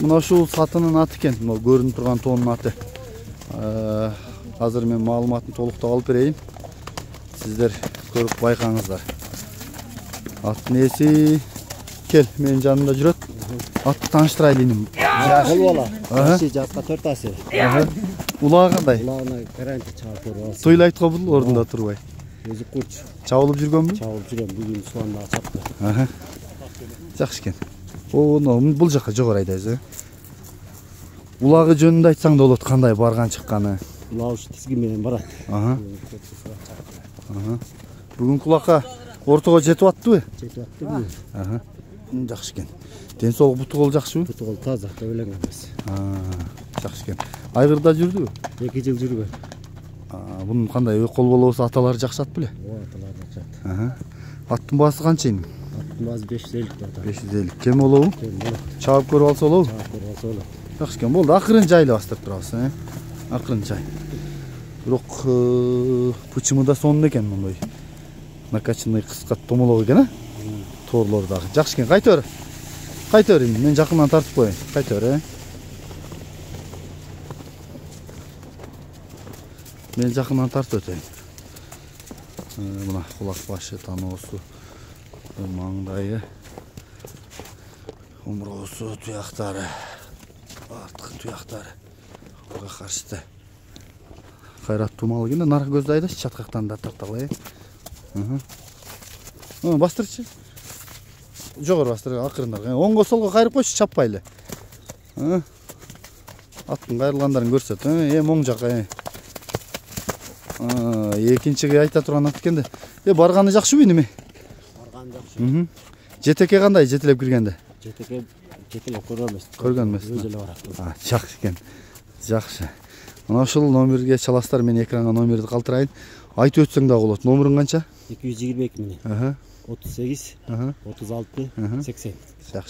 Мына ушул сатынын аты экен, мына көрүнүп турган тоонун аты. Азыр мен маалыматын толуктап алып берейин. Сиздер көрүп байкаңыздар. Аттын ээси кел, менин жанымда жүрөт. Атты тааныштырайлы иним. Болбола. Жашы жаска 4 асы. Улагы кандай? Улагына гарантия чаап көрүп алсын. Тойлайт го бул ордунда турбай. Өзү курч. Чабылып жүргөнбү? Чабылып жүргөн, бүгүн суанда чапты. Жакшы экен. Бул жака жогору айдайбыз. Улагы жөнүндө айтсаң да болот, кандай барган чыкканы. Улаг ушу тизги менен барат. Бүгүн кулакка ортого жетип аттыбы? Жетип аттыбы? Жакшы экен. Ден соолук буту кол жакшыбы? Буту кол таза, көбөлөң эмес. Жакшы экен. Айгырда жүрдүбү? 2 жыл жүргөн. Бунун кандай кол болобосо аталары жакшат беле? Ооба, аталары жакшат. Аттын баасы канча эми? Аттын баасы 550 да. 550. Кем болобу? Кем болот. Чаап көрүп алса болобу? Чаап көрүп алса болот. Жакшы экен. Болду, акырын жайлы бастырып турабыз, акырын жай. Бирок пучуму да сонун экен мондой. Накачанный кыска томолок экен, Торлор дагы. Жакшы экен, кайта бер. Кайта бер, мен жакындан тартып коеюн. Кайта бер, Мен жакындан тартып өтөйүн. Мына кулак башы, таноосу, маңдайы, омуроосу, туяктары, арткы туяктары. Буга каршы. Кайраттуу мал экен, нара көздү айдачы, чаткактан да тарталы. Бастырчы. Жогору бастыр, акырындар. Оңго солго кайрып койчу, чаппайлы. Аттын кайрылгандарын көрсөт. Оң жака. Экинчиге айта турган ат экенде. Барганы жакшыбы неме? Барганы жакшы. Жетекке кандай жетелеп киргенде? Жетекке жетелеп көргөн эмес. Көргөн эмес. Өзү эле барат. Жакшы экен. Жакшы. Мына ушул номерге чаластар, мен экранга номерди калтырайын. Айтып өтсөң да болот. Номериң канча? 222 менен. 38 36 80. Жакшы.